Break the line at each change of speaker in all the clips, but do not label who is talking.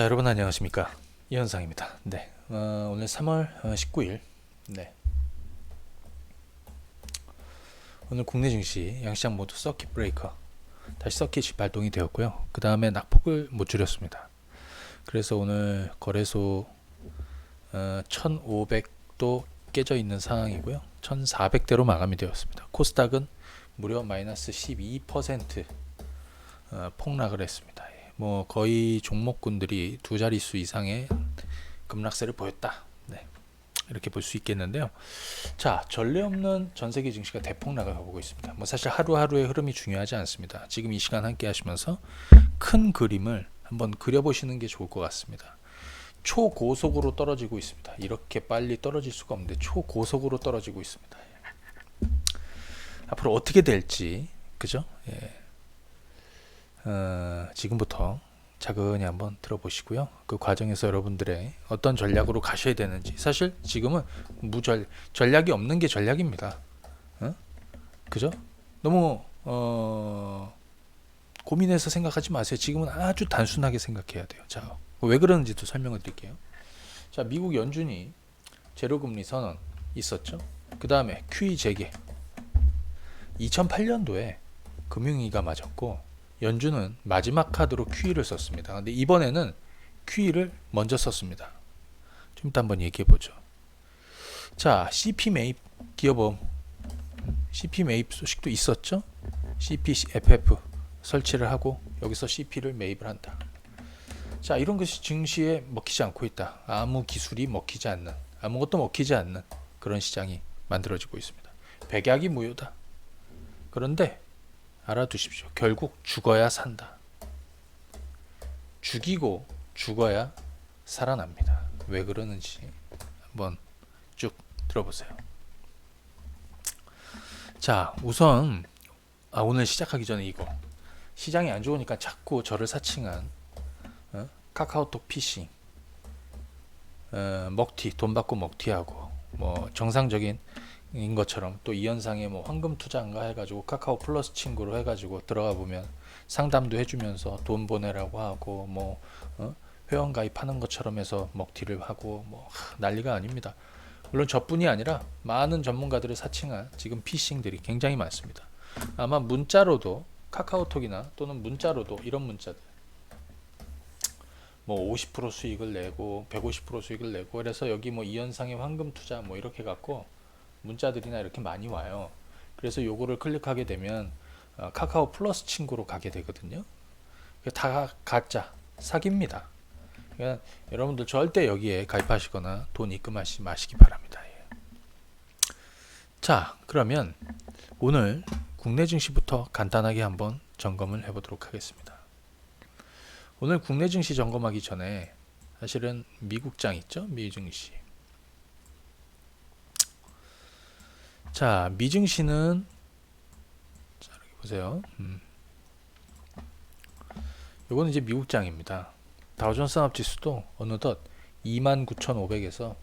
자, 여러분 안녕하십니까? 이현상입니다. 네, 오늘 3월 19일. 네, 오늘 국내 증시 양시장 모두 서킷 브레이커 다시 서킷이 발동이 되었고요. 그 다음에 낙폭을 못 줄였습니다. 그래서 오늘 거래소 1,500도 깨져 있는 상황이고요. 1,400대로 마감이 되었습니다. 코스닥은 무려 마이너스 12% 폭락을 했습니다. 뭐 거의 종목군들이 두 자릿수 이상의 급락세를 보였다. 네, 이렇게 볼 수 있겠는데요. 자, 전례 없는 전 세계 증시가 대폭락을 하고 있습니다. 뭐 사실 하루하루의 흐름이 중요하지 않습니다. 지금 이 시간 함께 하시면서 큰 그림을 한번 그려보시는 게 좋을 것 같습니다. 초고속으로 떨어지고 있습니다. 이렇게 빨리 떨어질 수가 없는데 초고속으로 떨어지고 있습니다. 앞으로 어떻게 될지, 그죠? 예. 지금부터 차근히 한번 들어보시고요. 그 과정에서 여러분들의 어떤 전략으로 가셔야 되는지, 사실 지금은 전략이 없는 게 전략입니다. 그죠? 너무 고민해서 생각하지 마세요. 지금은 아주 단순하게 생각해야 돼요. 자, 왜 그러는지도 설명을 드릴게요. 자, 미국 연준이 제로금리 선언 있었죠. 그 다음에 QE 재개. 2008년도에 금융위기가 맞았고 연준은 마지막 카드로 QE를 썼습니다. 근데 이번에는 QE를 먼저 썼습니다. 좀 이따 한번 얘기해 보죠. 자, CP 매입 기여보험, CP 매입 소식도 있었죠. CPFF 설치를 하고 여기서 CP를 매입을 한다. 자, 이런 것이 증시에 먹히지 않고 있다. 아무 기술이 먹히지 않는, 아무것도 먹히지 않는 그런 시장이 만들어지고 있습니다. 백약이 무효다. 그런데 알아두십시오. 결국 죽어야 산다. 죽이고 죽어야 살아납니다. 왜 그러는지 한번 쭉 들어보세요. 자, 우선 오늘 시작하기 전에 이거 시장이 안 좋으니까 자꾸 저를 사칭한 카카오톡 피싱, 먹튀, 돈 받고 먹튀하고 뭐 정상적인 인 것처럼 또 이현상의 뭐 황금 투자인가 해가지고 카카오 플러스 친구로 해가지고 들어가 보면 상담도 해주면서 돈 보내라고 하고 뭐 회원 가입하는 것처럼 해서 먹튀를 하고 뭐 난리가 아닙니다. 물론 저뿐이 아니라 많은 전문가들을 사칭한 지금 피싱들이 굉장히 많습니다. 아마 문자로도 카카오톡이나 또는 문자로도 이런 문자들 뭐 50% 수익을 내고 150% 수익을 내고 그래서 여기 뭐 이현상의 황금 투자 뭐 이렇게 갖고 문자들이나 이렇게 많이 와요. 그래서 요거를 클릭하게 되면 카카오 플러스 친구로 가게 되거든요. 다 가짜 사기입니다. 그러니까 여러분들 절대 여기에 가입하시거나 돈 입금하시지 마시기 바랍니다. 자, 그러면 오늘 국내 증시부터 간단하게 한번 점검을 해보도록 하겠습니다. 오늘 국내 증시 점검하기 전에 사실은 미국장 있죠? 미 증시. 자, 미증시는 자, 여기 보세요. 요거는 이제 미국장입니다. 다우존스 산업지수도 어느덧 29,500에서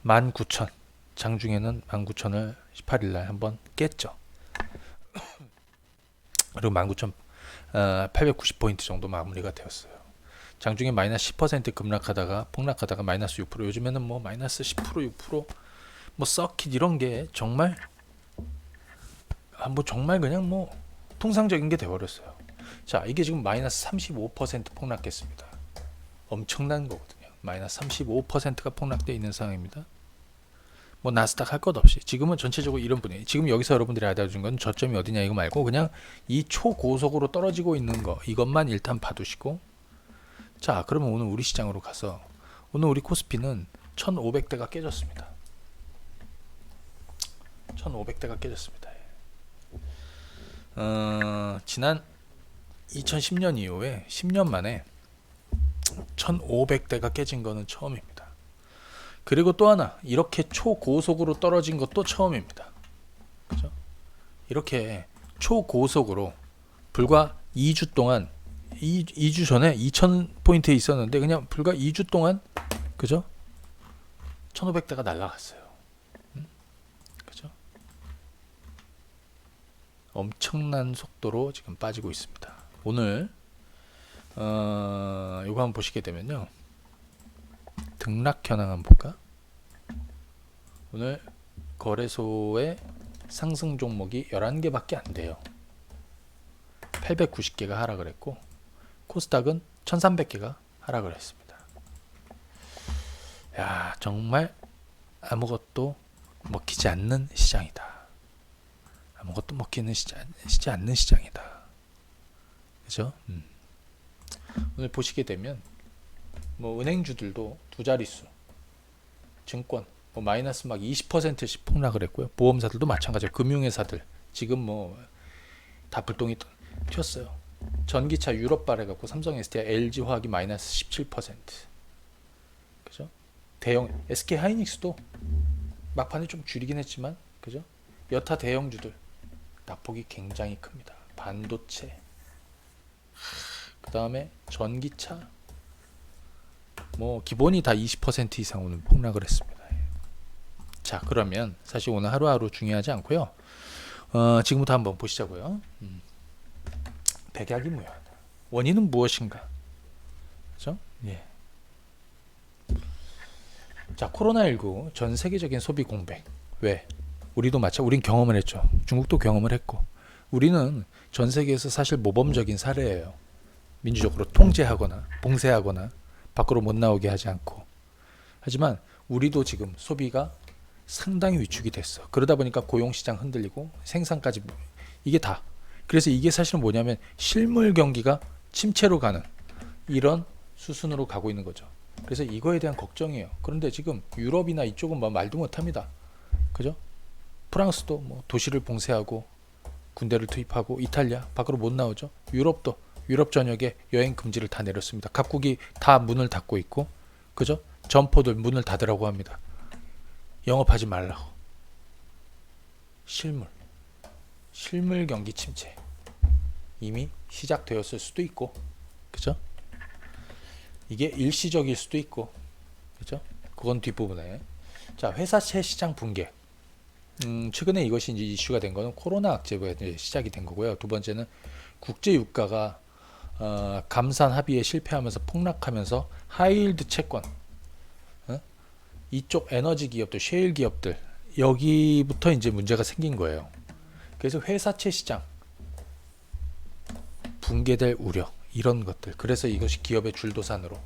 19,000 장중에는 19,000을 18일날 한번 깼죠. 그리고 19,890포인트 정도 마무리가 되었어요. 장중에 마이너스 10% 급락하다가 폭락하다가 마이너스 6%, 요즘에는 뭐 마이너스 10% 6% 뭐 서킷 이런 게 정말 뭐 정말 그냥 뭐 통상적인 게 돼버렸어요. 자, 이게 지금 마이너스 35% 폭락했습니다. 엄청난 거거든요. 마이너스 35%가 폭락되어 있는 상황입니다. 뭐 나스닥 할 것 없이 지금은 전체적으로 이런 분위기. 지금 여기서 여러분들이 알아준 건 저점이 어디냐 이거 말고 그냥 이 초고속으로 떨어지고 있는 거 이것만 일단 봐두시고, 자, 그러면 오늘 우리 시장으로 가서 오늘 우리 코스피는 1,500대가 깨졌습니다. 1,500대가 깨졌습니다. 지난 2010년 이후에 10년 만에 1,500대가 깨진 거는 처음입니다. 그리고 또 하나, 이렇게 초고속으로 떨어진 것도 처음입니다. 그죠? 이렇게 초고속으로 불과 2주 동안 2주 전에 2,000포인트에 있었는데 그냥 불과 2주 동안, 그죠? 1,500대가 날아갔어요. 그죠? 엄청난 속도로 지금 빠지고 있습니다. 오늘 요거 한번 보시게 되면요. 등락 현황 한번 볼까? 오늘 거래소의 상승 종목이 11개밖에 안 돼요. 890개가 하락을 했고 코스닥은 1300개가 하락을 했습니다. 야, 정말 아무것도 먹히지 않는 시장이다. 아무것도 먹히지 않는 시장이다. 그죠? 오늘 보시게 되면 뭐 은행주들도 두 자릿수, 증권 뭐 마이너스 막 20%씩 폭락을 했고요. 보험사들도 마찬가지예요. 금융회사들 지금 뭐 다 불똥이 튀었어요. 전기차 유럽 발해갖고 삼성, SDI, LG 화학이 마이너스 17%. 그죠? 대형 SK 하이닉스도 막판에 좀 줄이긴 했지만, 그죠? 여타 대형주들 낙폭이 굉장히 큽니다. 반도체, 그 다음에 전기차, 뭐 기본이 다 20% 이상 오늘 폭락을 했습니다. 자, 그러면 사실 오늘 하루하루 중요하지 않고요. 지금부터 한번 보시자고요. 백약이 무효하다. 원인은 무엇인가? 그죠? 예. 자, 코로나19 전 세계적인 소비 공백. 왜? 우리도 우린 경험을 했죠. 중국도 경험을 했고. 우리는 전 세계에서 사실 모범적인 사례예요. 민주적으로 통제하거나 봉쇄하거나 밖으로 못 나오게 하지 않고. 하지만 우리도 지금 소비가 상당히 위축이 됐어. 그러다 보니까 고용시장 흔들리고 생산까지 이게 다. 그래서 이게 사실은 뭐냐면 실물 경기가 침체로 가는 이런 수순으로 가고 있는 거죠. 그래서 이거에 대한 걱정이에요. 그런데 지금 유럽이나 이쪽은 뭐 말도 못합니다. 그죠? 프랑스도 뭐 도시를 봉쇄하고 군대를 투입하고 이탈리아 밖으로 못 나오죠. 유럽도 유럽 전역에 여행 금지를 다 내렸습니다. 각국이 다 문을 닫고 있고, 그죠? 점포들 문을 닫으라고 합니다. 영업하지 말라고. 실물 경기 침체 이미 시작되었을 수도 있고, 그죠? 이게 일시적일 수도 있고, 그죠? 그건 뒷부분에. 자, 회사채 시장 붕괴. 최근에 이것이 이제 이슈가 된 거는 코로나 악재가 이제 시작이 된 거고요. 두 번째는 국제 유가가 감산 합의에 실패하면서 폭락하면서 하이힐드 채권, 이쪽 에너지 기업들, 셰일 기업들 여기부터 이제 문제가 생긴 거예요. 그래서 회사채 시장 붕괴될 우려, 이런 것들. 그래서 이것이 기업의 줄도산으로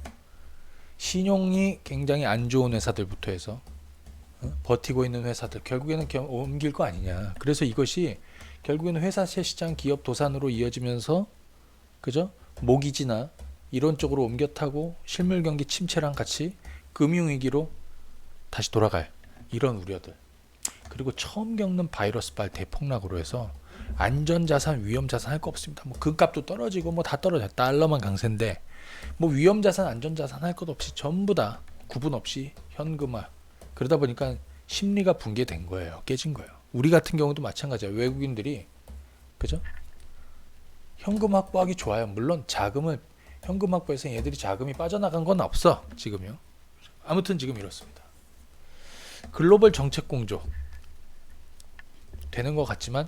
신용이 굉장히 안 좋은 회사들부터 해서 버티고 있는 회사들 결국에는 옮길 거 아니냐. 그래서 이것이 결국에는 회사채 시장 기업 도산으로 이어지면서, 그죠? 모기지나 이런 쪽으로 옮겨 타고 실물 경기 침체랑 같이 금융위기로 다시 돌아갈 이런 우려들. 그리고 처음 겪는 바이러스발 대폭락으로 해서 안전자산, 위험자산 할 거 없습니다. 뭐 금값도 떨어지고 뭐 다 떨어져. 달러만 강세인데 뭐 위험자산, 안전자산 할 것 없이 전부 다 구분 없이 현금화. 그러다 보니까 심리가 붕괴된 거예요. 깨진 거예요. 우리 같은 경우도 마찬가지예요. 외국인들이, 그죠? 현금 확보하기 좋아요. 물론 자금을 현금 확보해서 얘들이 자금이 빠져나간 건 없어. 지금요. 아무튼 지금 이렇습니다. 글로벌 정책 공조 되는 것 같지만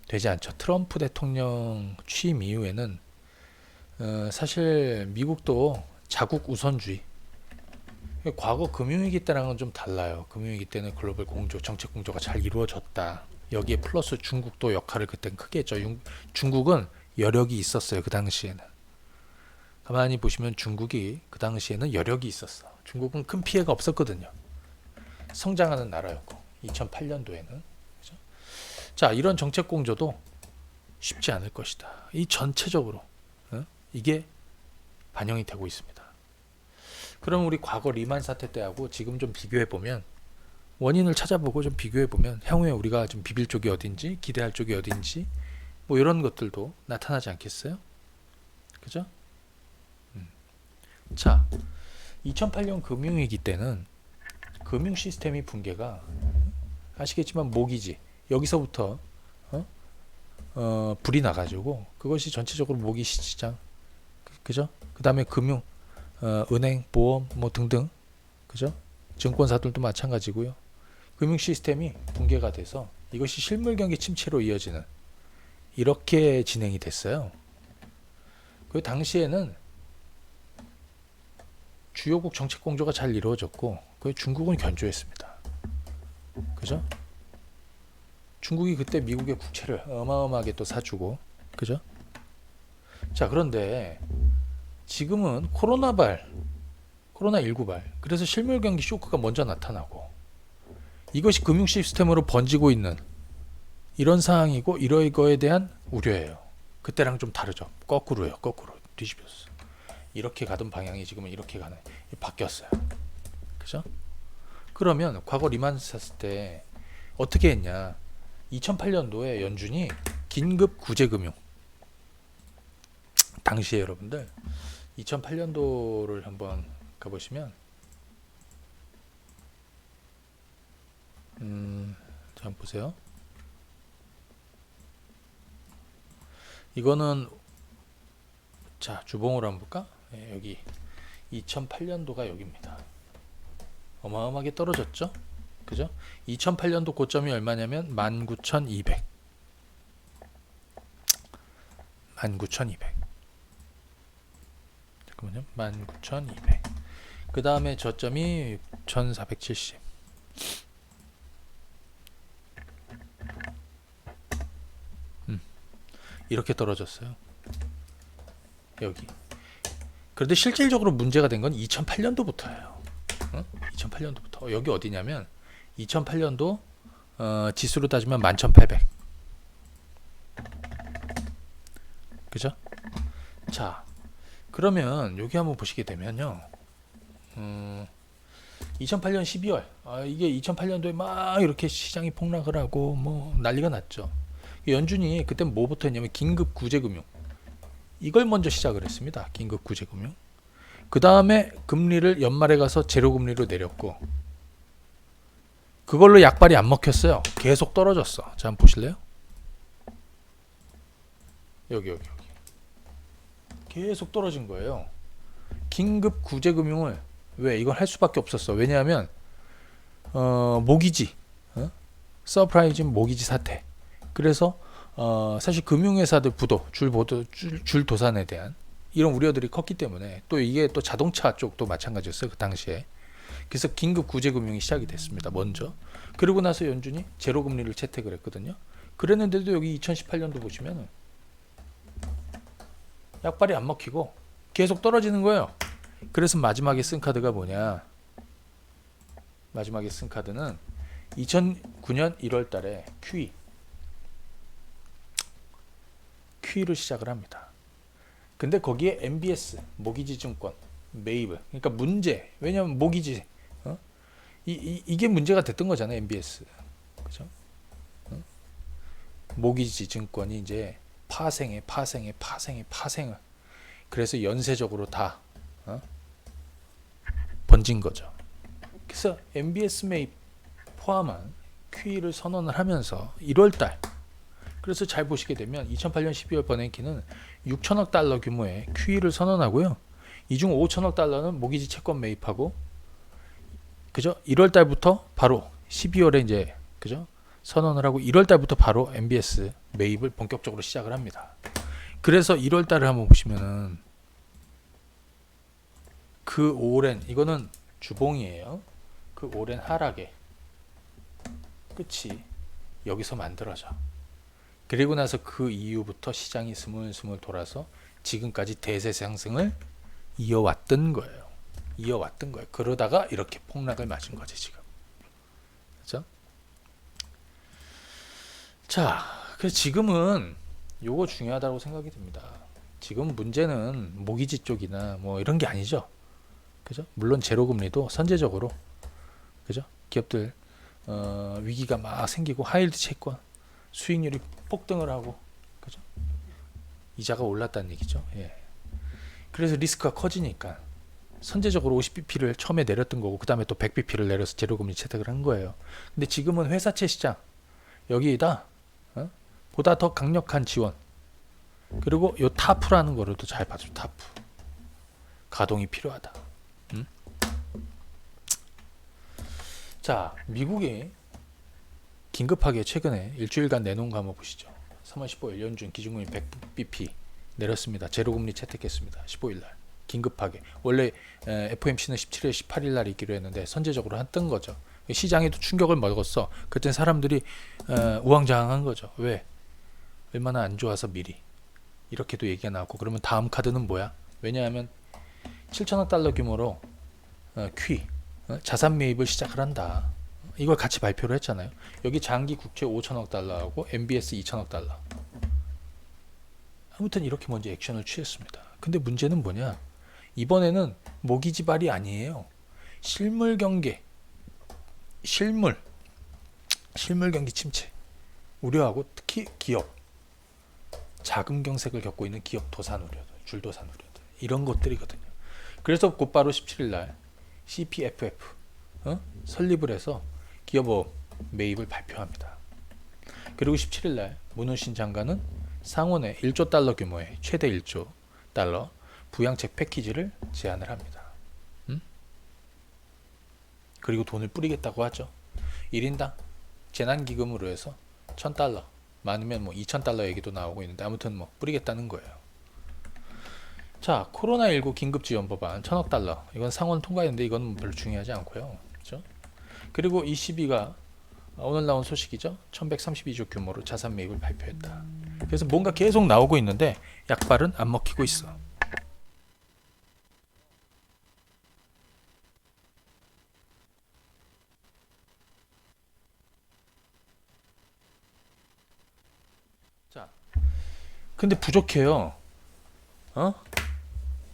되지 않죠. 트럼프 대통령 취임 이후에는 사실 미국도 자국 우선주의. 과거 금융위기 때랑은 좀 달라요. 금융위기 때는 글로벌 공조, 정책 공조가 잘 이루어졌다. 여기에 플러스 중국도 역할을 그땐 크게 했죠. 중국은 여력이 있었어요. 그 당시에는. 가만히 보시면 중국이 그 당시에는 여력이 있었어. 중국은 큰 피해가 없었거든요. 성장하는 나라였고 2008년도에는. 그죠? 자, 이런 정책 공조도 쉽지 않을 것이다. 이 전체적으로 이게 반영이 되고 있습니다. 그럼 우리 과거 리만 사태 때하고 지금 좀 비교해 보면, 원인을 찾아보고 좀 비교해 보면 향후에 우리가 좀 비빌 쪽이 어딘지, 기대할 쪽이 어딘지 뭐 이런 것들도 나타나지 않겠어요? 그죠? 자, 2008년 금융위기 때는 금융 시스템이 붕괴가, 아시겠지만 모기지 여기서부터 불이 나가지고 그것이 전체적으로 모기 시장, 그죠? 그 다음에 금융, 은행, 보험 뭐 등등, 그죠? 증권사들도 마찬가지고요. 금융 시스템이 붕괴가 돼서 이것이 실물 경기 침체로 이어지는 이렇게 진행이 됐어요. 그 당시에는 주요국 정책 공조가 잘 이루어졌고 그 중국은 견조했습니다. 그죠? 중국이 그때 미국의 국채를 어마어마하게 또 사주고, 그죠? 자, 그런데 지금은 코로나19발. 그래서 실물 경기 쇼크가 먼저 나타나고 이것이 금융 시스템으로 번지고 있는 이런 상황이고 이거에 대한 우려예요. 그때랑 좀 다르죠. 거꾸로예요. 거꾸로 뒤집혔어. 이렇게 가던 방향이 지금은 이렇게 가는 바뀌었어요. 그죠? 그러면 과거 리만 샀을 때 어떻게 했냐? 2008년도에 연준이 긴급 구제금융 당시에 여러분들 2008년도를 한번 가보시면 자, 한번 보세요. 이거는 자 주봉으로 한번 볼까? 네, 여기 2008년도가 여기입니다. 어마어마하게 떨어졌죠? 그죠? 2008년도 고점이 얼마냐면 19,200. 19,200. 잠깐만요. 19,200. 그 다음에 저점이 1,470. 이렇게 떨어졌어요. 여기. 그런데 실질적으로 문제가 된 건 2008년도부터예요. 2008년도부터. 여기 어디냐면 2008년도 지수로 따지면 11,800. 그죠? 자, 그러면 여기 한번 보시게 되면요. 2008년 12월. 이게 2008년도에 막 이렇게 시장이 폭락을 하고 뭐 난리가 났죠. 연준이 그때 뭐부터 했냐면 긴급 구제금융. 이걸 먼저 시작을 했습니다. 긴급 구제금융. 그 다음에 금리를 연말에 가서 제로금리로 내렸고 그걸로 약발이 안 먹혔어요. 계속 떨어졌어. 자, 한번 보실래요? 여기. 계속 떨어진 거예요. 긴급 구제금융을 왜 이걸 할 수밖에 없었어. 왜냐하면 모기지, 서프라이즈 모기지 사태. 그래서 사실 금융회사들 줄 도산에 대한 이런 우려들이 컸기 때문에 또 이게 또 자동차 쪽도 마찬가지였어요. 그 당시에. 그래서 긴급 구제금융이 시작이 됐습니다. 먼저. 그리고 나서 연준이 제로금리를 채택을 했거든요. 그랬는데도 여기 2018년도 보시면 약발이 안 먹히고 계속 떨어지는 거예요. 그래서 마지막에 쓴 카드가 뭐냐? 마지막에 쓴 카드는 2009년 1월 달에 QE를 시작을 합니다. 근데 거기에 MBS, 모기지 증권, 매입을. 그러니까 문제. 왜냐면 모기지. 이게 문제가 됐던 거잖아요, MBS. 그죠? 모기지 증권이 이제 파생을. 그래서 연쇄적으로 다 번진 거죠. 그래서 MBS 매입 포함한 QE를 선언을 하면서 1월달. 그래서 잘 보시게 되면 2008년 12월 버냉키는 6천억 달러 규모의 QE를 선언하고요. 이 중 5천억 달러는 모기지 채권 매입하고, 그죠? 1월 달부터 바로 12월에 이제 그죠? 선언을 하고 1월 달부터 바로 MBS 매입을 본격적으로 시작을 합니다. 그래서 1월 달을 한번 보시면은 그 오랜 이거는 주봉이에요. 그 오랜 하락의 끝이 여기서 만들어져. 그리고 나서 그 이후부터 시장이 스물스물 돌아서 지금까지 대세 상승을 이어왔던 거예요. 그러다가 이렇게 폭락을 맞은 거지 지금. 그렇죠? 자, 그래서 지금은 요거 중요하다고 생각이 듭니다. 지금 문제는 모기지 쪽이나 뭐 이런 게 아니죠. 그죠? 물론 제로금리도 선제적으로 그죠? 기업들 위기가 막 생기고 하이힐드 채권 수익률이 폭등을 하고 그죠? 이자가 올랐다는 얘기죠. 예. 그래서 리스크가 커지니까 선제적으로 50bp를 처음에 내렸던 거고 그 다음에 또 100bp를 내려서 제로금리 채택을 한 거예요. 근데 지금은 회사채 시장 여기다 보다 더 강력한 지원 그리고 요 타프라는 거를 또 잘 봐줘. 타프 가동이 필요하다. 자, 미국이 긴급하게 최근에 일주일간 내놓은 거 한번 보시죠. 3월 15일 연준 기준금리 100bp 내렸습니다. 제로금리 채택했습니다. 15일 날 긴급하게. 원래 FOMC는 17일, 18일 날이기로 했는데 선제적으로 한 뜬 거죠. 시장에도 충격을 먹었어. 그때 사람들이 우왕좌왕한 거죠. 왜? 얼마나 안 좋아서 미리. 이렇게도 얘기가 나왔고, 그러면 다음 카드는 뭐야? 왜냐하면 7천억 달러 규모로 퀴 자산 매입을 시작을 한다. 이걸 같이 발표를 했잖아요. 여기 장기 국채 5천억 달러하고 MBS 2천억 달러. 아무튼 이렇게 먼저 액션을 취했습니다. 근데 문제는 뭐냐? 이번에는 모기지발이 아니에요. 실물 경기, 실물 경기 침체 우려하고, 특히 기업, 자금 경색을 겪고 있는 기업 도산 우려들, 줄도산 우려들, 이런 것들이거든요. 그래서 곧바로 17일 날 CPFF 설립을 해서 기업 매입을 발표합니다. 그리고 17일 날 문훈신 장관은 상원에 1조 달러 규모의 최대 1조 달러 부양책 패키지를 제안을 합니다. 그리고 돈을 뿌리겠다고 하죠. 1인당 재난기금으로 해서 1,000달러, 많으면 뭐 2,000달러 얘기도 나오고 있는데, 아무튼 뭐 뿌리겠다는 거예요. 자, 코로나19 긴급지원법안 1,000억 달러. 이건 상원 통과했는데 이건 별로 중요하지 않고요. 그렇죠? 그리고 ECB가 오늘 나온 소식이죠. 1,132조 규모로 자산 매입을 발표했다. 그래서 뭔가 계속 나오고 있는데 약발은 안 먹히고 있어. 자, 근데 부족해요.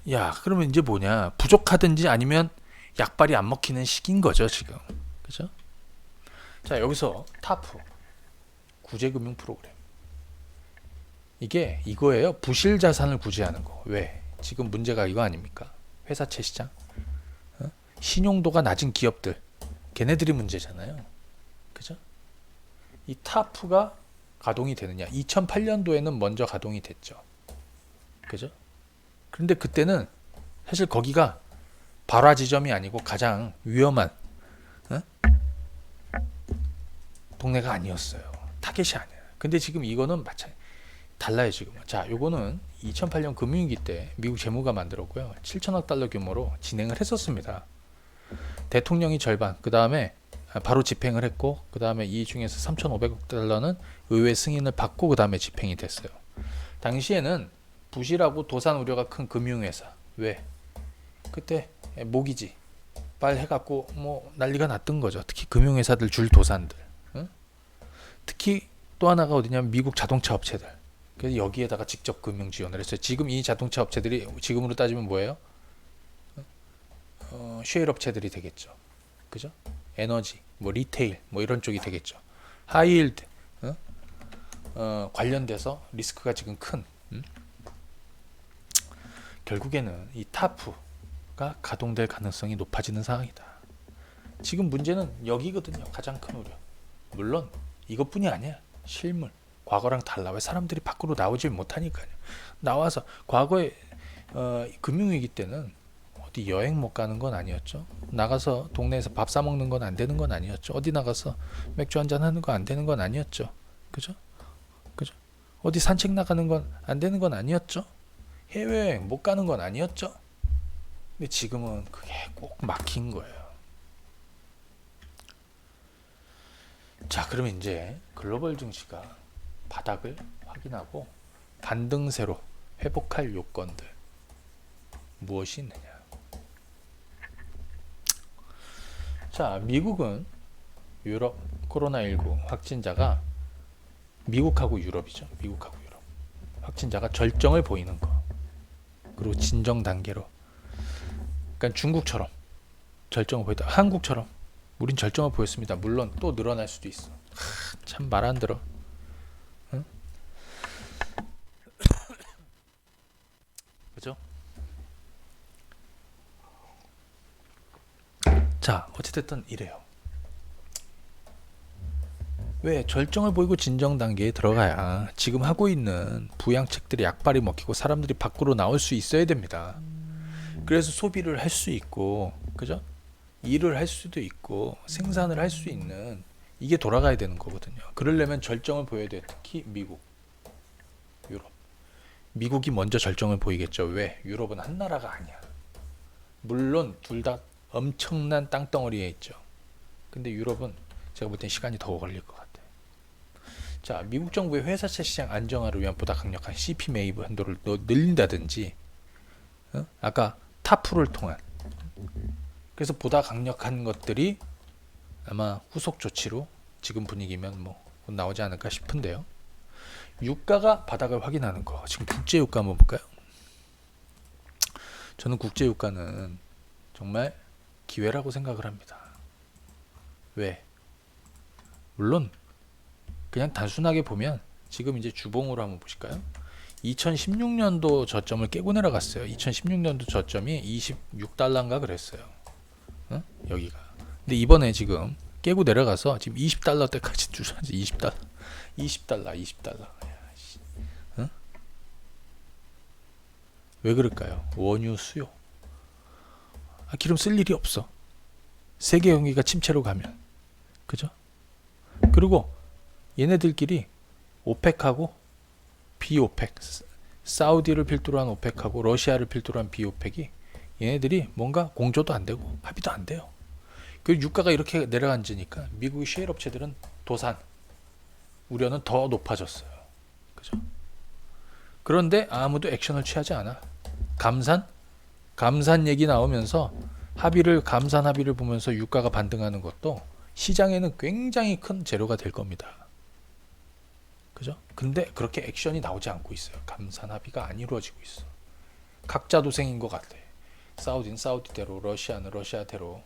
야, 그러면 이제 뭐냐? 부족하든지 아니면 약발이 안 먹히는 시기인 거죠, 지금. 그죠? 자, 여기서 타프 구제금융 프로그램. 이게 이거예요. 부실 자산을 구제하는 거. 왜? 지금 문제가 이거 아닙니까? 회사채 시장. 신용도가 낮은 기업들. 걔네들이 문제잖아요. 그죠? 이 타프가 가동이 되느냐? 2008년도에는 먼저 가동이 됐죠. 그죠? 그런데 그때는 사실 거기가 발화 지점이 아니고 가장 위험한 동네가 아니었어요. 타겟이 아니에요. 근데 지금 이거는 마찬가지 달라요 지금. 자, 요거는 2008년 금융위기 때 미국 재무가 만들었고요. 7천억 달러 규모로 진행을 했었습니다. 대통령이 절반, 그 다음에 바로 집행을 했고, 그 다음에 이 중에서 3,500억 달러는 의회 승인을 받고 그 다음에 집행이 됐어요. 당시에는 부실하고 도산 우려가 큰 금융회사. 왜? 그때 모기지 빨 해갖고 뭐 난리가 났던 거죠. 특히 금융회사들 줄 도산들. 특히 또 하나가 어디냐면 미국 자동차 업체들. 그래서 여기에다가 직접 금융 지원을 했어요. 지금 이 자동차 업체들이 지금으로 따지면 뭐예요? 쉐일 업체들이 되겠죠. 그죠? 에너지, 뭐 리테일, 뭐 이런 쪽이 되겠죠. 하이힐드 관련돼서 리스크가 지금 큰. 결국에는 이 타프가 가동될 가능성이 높아지는 상황이다. 지금 문제는 여기거든요. 가장 큰 우려. 물론 이것뿐이 아니야. 실물 과거랑 달라. 왜 사람들이 밖으로 나오질 못하니까요. 나와서 과거에 금융위기 때는 어디 여행 못 가는 건 아니었죠. 나가서 동네에서 밥 사 먹는 건 안 되는 건 아니었죠. 어디 나가서 맥주 한잔 하는 거 안 되는 건 아니었죠. 그죠? 그죠? 어디 산책 나가는 건 안 되는 건 아니었죠. 해외여행 못 가는 건 아니었죠. 근데 지금은 그게 꼭 막힌 거예요. 자, 그러면 이제 글로벌 증시가 바닥을 확인하고 반등세로 회복할 요건들 무엇이 있느냐. 자, 미국은 유럽 코로나19 확진자가 미국하고 유럽이죠. 미국하고 유럽 확진자가 절정을 보이는 거. 그리고 진정 단계로. 그러니까 중국처럼 절정을 보이다. 한국처럼 우린 절정을 보였습니다. 물론 또 늘어날 수도 있어. 참 말 안 들어. 응? 그죠? 자, 어찌됐든 이래요. 왜? 절정을 보이고 진정 단계에 들어가야 지금 하고 있는 부양책들이 약발이 먹히고 사람들이 밖으로 나올 수 있어야 됩니다. 그래서 소비를 할 수 있고, 그죠? 일을 할 수도 있고 생산을 할 수 있는, 이게 돌아가야 되는 거거든요. 그러려면 절정을 보여야 돼. 특히 미국, 유럽. 미국이 먼저 절정을 보이겠죠. 왜? 유럽은 한 나라가 아니야. 물론 둘 다 엄청난 땅덩어리에 있죠. 근데 유럽은 제가 볼 땐 시간이 더 걸릴 것 같아요. 자, 미국 정부의 회사채 시장 안정화를 위한 보다 강력한 CP 매입 한도를 늘린다든지, 아까 타프를 통한, 그래서 보다 강력한 것들이 아마 후속 조치로 지금 분위기면 뭐 곧 나오지 않을까 싶은데요. 유가가 바닥을 확인하는 거. 지금 국제 유가 한번 볼까요? 저는 국제 유가는 정말 기회라고 생각을 합니다. 왜? 물론 그냥 단순하게 보면 지금 이제 주봉으로 한번 보실까요? 2016년도 저점을 깨고 내려갔어요. 2016년도 저점이 26달러인가 그랬어요. 여기가. 근데 이번에 지금 깨고 내려가서 지금 20달러대까지 주저앉아. 20달러. 왜 그럴까요? 원유 수요. 기름 쓸 일이 없어. 세계 경기가 침체로 가면. 그죠? 그리고 얘네들끼리 오펙하고 비오펙, 사우디를 필두로 한 오펙하고 러시아를 필두로 한 비오펙이 얘네들이 뭔가 공조도 안 되고 합의도 안 돼요. 그 유가가 이렇게 내려앉으니까 미국의 셰일 업체들은 도산 우려는 더 높아졌어요. 그죠? 그런데 아무도 액션을 취하지 않아. 감산 얘기 나오면서 감산 합의를 보면서 유가가 반등하는 것도 시장에는 굉장히 큰 재료가 될 겁니다. 그죠? 근데 그렇게 액션이 나오지 않고 있어요. 감산 합의가 안 이루어지고 있어. 각자 도생인 것 같아. 사우디는 사우디대로, 러시아는 러시아대로,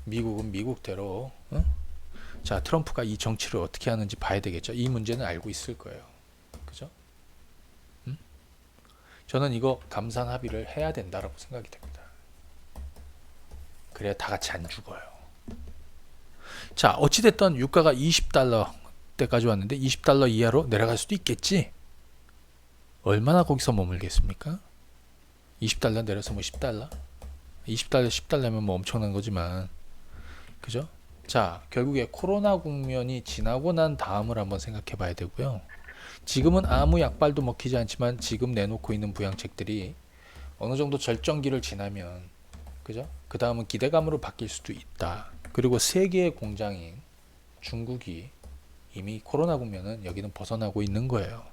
미국은 미국대로. 자, 트럼프가 이 정치를 어떻게 하는지 봐야 되겠죠. 이 문제는 알고 있을 거예요. 그죠? 저는 이거 감산 합의를 해야 된다라고 생각이 됩니다. 그래야 다 같이 안 죽어요. 자, 어찌됐든 유가가 20달러 때까지 왔는데 20달러 이하로 내려갈 수도 있겠지. 얼마나 거기서 머물겠습니까? 20달러 내려서 뭐 10달러? 20달러, 10달러면 뭐 엄청난 거지만, 그죠? 자, 결국에 코로나 국면이 지나고 난 다음을 한번 생각해 봐야 되고요. 지금은 아무 약발도 먹히지 않지만 지금 내놓고 있는 부양책들이 어느 정도 절정기를 지나면, 그죠? 그 다음은 기대감으로 바뀔 수도 있다. 그리고 세계의 공장인 중국이 이미 코로나 국면은 여기는 벗어나고 있는 거예요.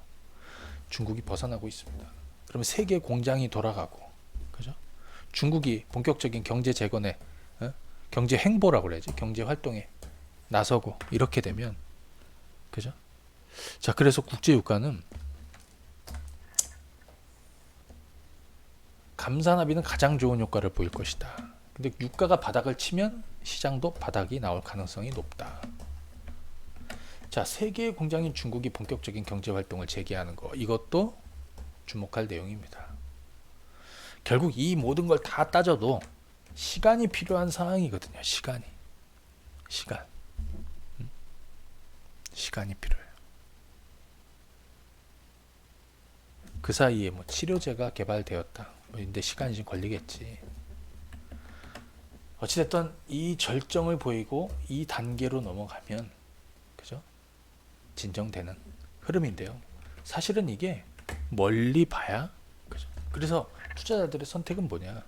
중국이 벗어나고 있습니다. 그러면 세계 공장이 돌아가고, 그죠? 중국이 본격적인 경제 재건에, 경제 행보라고 그래야지, 경제 활동에 나서고 이렇게 되면, 그죠? 자, 그래서 국제 유가는 감산 합의는 가장 좋은 효과를 보일 것이다. 근데 유가가 바닥을 치면 시장도 바닥이 나올 가능성이 높다. 자, 세계의 공장인 중국이 본격적인 경제 활동을 재개하는 거, 이것도 주목할 내용입니다. 결국 이 모든 걸 다 따져도 시간이 필요한 상황이거든요. 시간이 필요해요. 그 사이에 뭐 치료제가 개발되었다. 근데 시간이 좀 걸리겠지. 어찌됐든 이 절정을 보이고 이 단계로 넘어가면, 그죠? 진정되는 흐름인데요. 사실은 이게 멀리 봐야, 그죠? 그래서 투자자들의 선택은 뭐냐?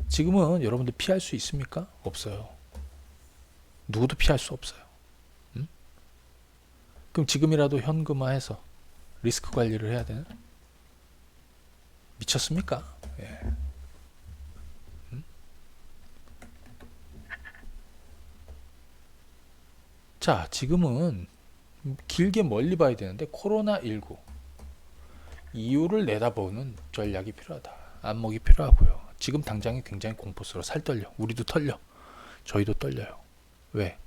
지금은 여러분들 피할 수 있습니까? 없어요. 누구도 피할 수 없어요. 그럼 지금이라도 현금화해서 리스크 관리를 해야 되나? 미쳤습니까? 예. 자, 지금은 길게 멀리 봐야 되는데 코로나19 이유를 내다보는 전략이 필요하다. 안목이 필요하고요. 지금 당장에 굉장히 공포스러워. 살 떨려. 우리도 떨려. 저희도 떨려요. 왜?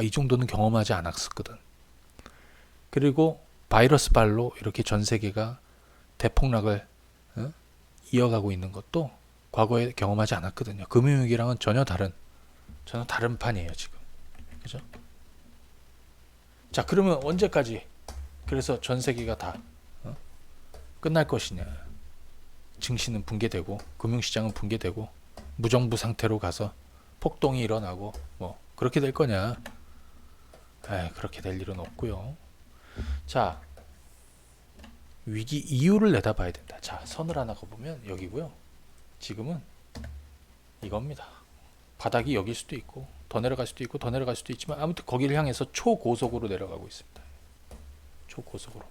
이 정도는 경험하지 않았었거든. 그리고 바이러스 발로 이렇게 전 세계가 대폭락을 이어가고 있는 것도 과거에 경험하지 않았거든요. 금융위기랑은 전혀 다른 판이에요, 지금. 그죠? 자, 그러면 언제까지 그래서 전 세계가 다 끝날 것이냐? 증시는 붕괴되고 금융시장은 붕괴되고 무정부 상태로 가서 폭동이 일어나고 뭐 그렇게 될 거냐? 그렇게 될 일은 없고요. 자, 위기 이유를 내다봐야 된다. 자, 선을 하나 그어보면 여기고요. 지금은 이겁니다. 바닥이 여길 수도 있고 더 내려갈 수도 있고 더 내려갈 수도 있지만 아무튼 거기를 향해서 초고속으로 내려가고 있습니다. 초고속으로.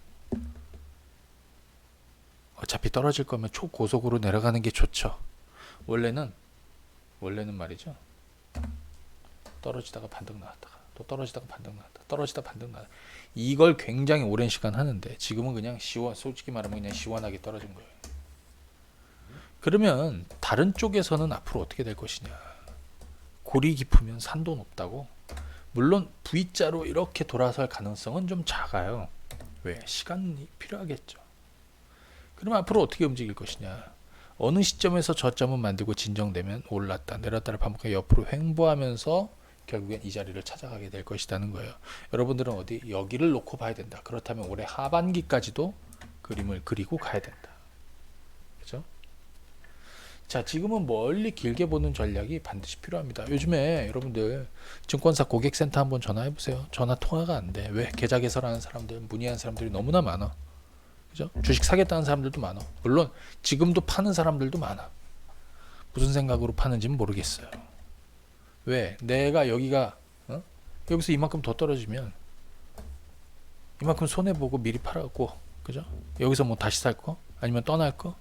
어차피 떨어질 거면 초고속으로 내려가는 게 좋죠. 원래는 말이죠. 떨어지다가 반등 나왔다가 또 떨어지다가 반등 나왔다. 떨어지다 반등 나왔다. 이걸 굉장히 오랜 시간 하는데 지금은 그냥 솔직히 말하면 그냥 시원하게 떨어진 거예요. 그러면 다른 쪽에서는 앞으로 어떻게 될 것이냐. 골이 깊으면 산도 높다고. 물론 V자로 이렇게 돌아설 가능성은 좀 작아요. 왜? 시간이 필요하겠죠. 그러면 앞으로 어떻게 움직일 것이냐. 어느 시점에서 저점을 만들고 진정되면 올랐다 내렸다를 반복해 옆으로 횡보하면서 결국엔 이 자리를 찾아가게 될 것이라는 거예요. 여러분들은 어디 여기를 놓고 봐야 된다. 그렇다면 올해 하반기까지도 그림을 그리고 가야 된다. 그죠? 자, 지금은 멀리 길게 보는 전략이 반드시 필요합니다. 요즘에 여러분들 증권사 고객센터 한번 전화해 보세요. 전화 통화가 안 돼. 왜? 계좌 개설하는 사람들, 문의하는 사람들이 너무나 많아. 그죠? 주식 사겠다는 사람들도 많아. 물론 지금도 파는 사람들도 많아. 무슨 생각으로 파는지는 모르겠어요. 왜? 내가 여기가 여기서 이만큼 더 떨어지면 이만큼 손해 보고 미리 팔았고, 그죠? 여기서 뭐 다시 살 거? 아니면 떠날 거?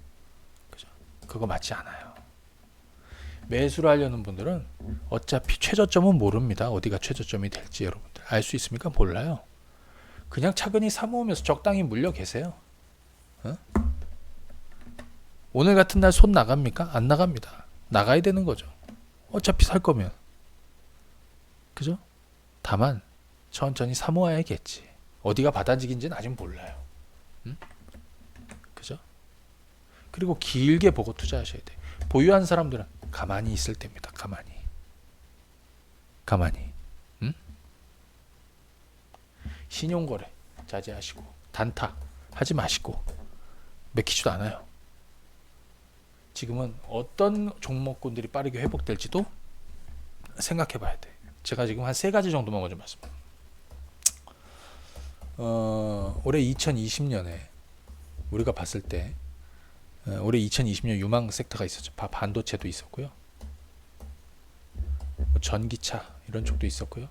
그죠? 그거 맞지 않아요. 매수를 하려는 분들은 어차피 최저점은 모릅니다. 어디가 최저점이 될지 여러분들 알 수 있습니까? 몰라요. 그냥 차근히 사모으면서 적당히 물려 계세요. 오늘 같은 날 손 나갑니까? 안 나갑니다. 나가야 되는 거죠. 어차피 살 거면. 그죠? 다만 천천히 사모아야겠지. 어디가 바닥인지는 아직 몰라요. 그죠? 그리고 길게 보고 투자하셔야 돼. 보유한 사람들은 가만히 있을 때입니다. 가만히. 신용거래 자제하시고 단타 하지 마시고 맥히지도 않아요. 지금은 어떤 종목군들이 빠르게 회복될지도 생각해 봐야 돼. 제가 지금 한 3가지 정도만 먼저 말씀드립니다. 올해 2020년에 우리가 봤을 때 올해 2020년 유망 섹터가 있었죠. 반도체도 있었고요. 전기차 이런 쪽도 있었고요.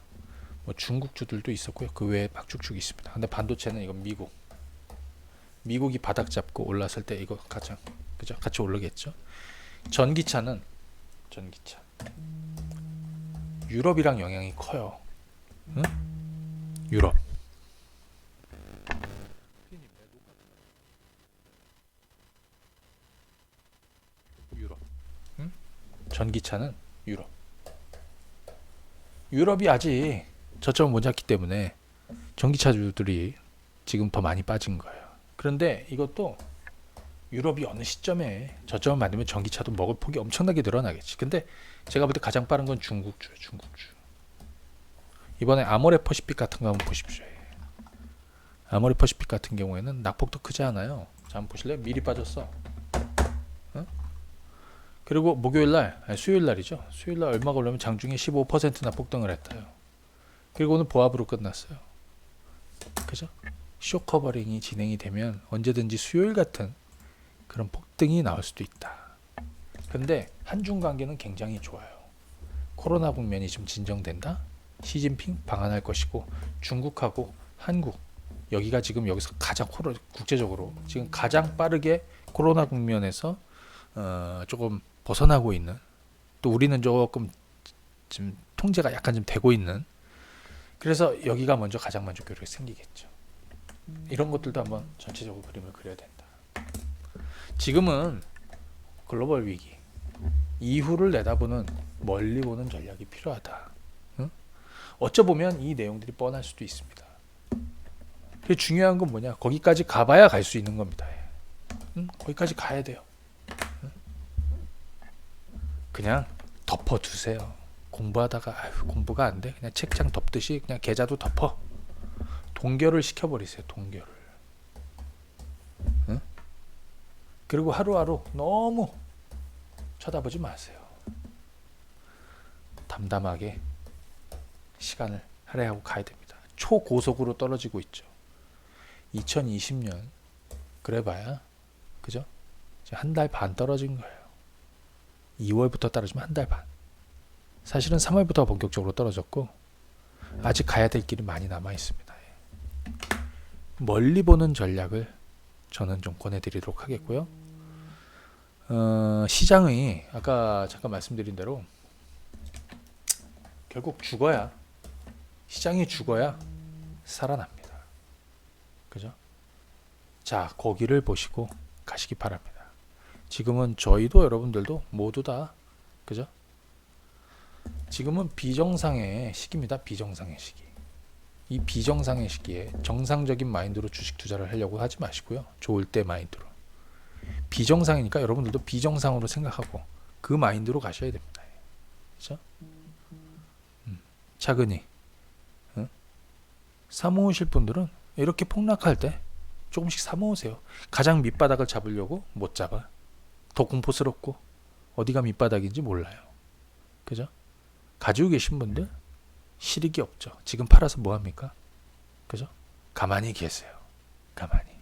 중국주들도 있었고요. 그 외에 막 쭉쭉 있습니다. 근데 반도체는 이건 미국이 바닥 잡고 올랐을 때 이거 같이 오르겠죠. 전기차 유럽이랑 영향이 커요. 유럽. 전기차는 유럽이 아직 저점을 못 잡기 때문에 전기차주들이 지금 더 많이 빠진 거예요. 그런데 이것도 유럽이 어느 시점에 저점을 만들면 전기차도 먹을 폭이 엄청나게 늘어나겠지. 근데 제가 볼 때 가장 빠른 건 중국주. 이번에 아모레퍼시픽 같은 거 한번 보십시오. 아모레퍼시픽 같은 경우에는 낙폭도 크지 않아요. 자, 한번 보실래요? 미리 빠졌어. 그리고 수요일날이죠. 수요일날 얼마가 오르면 장중에 15%나 폭등을 했다요. 그리고 오늘 보합으로 끝났어요. 그죠? 쇼커버링이 진행이 되면 언제든지 수요일 같은 그런 폭등이 나올 수도 있다. 근데 한중 관계는 굉장히 좋아요. 코로나 국면이 좀 진정된다. 시진핑 방한할 것이고 중국하고 한국 여기가 지금 여기서 가장 국제적으로 지금 가장 빠르게 코로나 국면에서 조금 벗어나고 있는, 또 우리는 조금 지금 통제가 약간 좀 되고 있는, 그래서 여기가 먼저 가장 먼저 교류가 생기겠죠. 이런 것들도 한번 전체적으로 그림을 그려야 된다. 지금은 글로벌 위기 이후를 내다보는 멀리 보는 전략이 필요하다. 어쩌보면 이 내용들이 뻔할 수도 있습니다. 중요한 건 뭐냐? 거기까지 가봐야 갈 수 있는 겁니다. 거기까지 가야 돼요. 그냥 덮어두세요. 공부하다가 공부가 안 돼. 그냥 책장 덮듯이 그냥 계좌도 덮어. 동결을 시켜버리세요. 동결을. 그리고 하루하루 너무 쳐다보지 마세요. 담담하게 시간을 할애하고 가야 됩니다. 초고속으로 떨어지고 있죠. 2020년 그래봐야 그죠? 한 달 반 떨어진 거예요. 2월부터 떨어지면 한 달 반. 사실은 3월부터 본격적으로 떨어졌고 아직 가야 될 길이 많이 남아 있습니다. 멀리 보는 전략을 저는 좀 권해드리도록 하겠고요. 시장이 아까 잠깐 말씀드린 대로 결국 죽어야, 시장이 죽어야 살아납니다. 그죠? 자, 거기를 보시고 가시기 바랍니다. 지금은 저희도 여러분들도 모두 다, 그죠? 지금은 비정상의 시기입니다. 비정상의 시기. 이 비정상의 시기에 정상적인 마인드로 주식 투자를 하려고 하지 마시고요. 좋을 때 마인드로. 비정상이니까 여러분들도 비정상으로 생각하고 그 마인드로 가셔야 됩니다. 그렇죠? 차근히 사모으실 분들은 이렇게 폭락할 때 조금씩 사모으세요. 가장 밑바닥을 잡으려고 못 잡아. 더 공포스럽고 어디가 밑바닥인지 몰라요. 그죠? 가지고 계신 분들 실익이 없죠. 지금 팔아서 뭐 합니까? 그죠? 가만히 계세요. 가만히.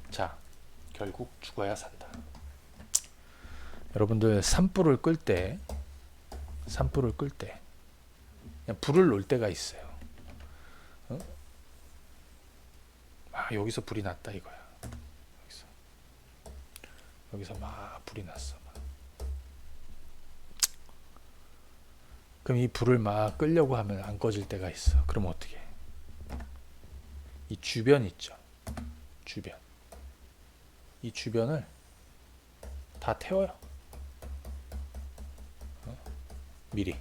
자, 결국 죽어야 산다. 여러분들 산불을 끌 때 그냥 불을 놓을 때가 있어요. 여기서 불이 났다 이거야. 여기서 막 불이 났어. 그럼 이 불을 막 끌려고 하면 안 꺼질 때가 있어. 그럼 어떻게 해? 이 주변 있죠. 주변. 이 주변을 다 태워요. 미리.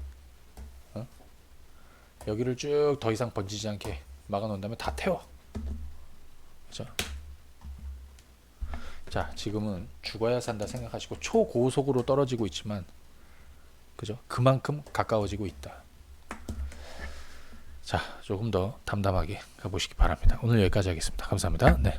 여기를 쭉 더 이상 번지지 않게 막아 놓은 다음에 다 태워. 그죠? 자, 지금은 죽어야 산다 생각하시고 초고속으로 떨어지고 있지만, 그죠? 그만큼 가까워지고 있다. 자, 조금 더 담담하게 가보시기 바랍니다. 오늘 여기까지 하겠습니다. 감사합니다. 네.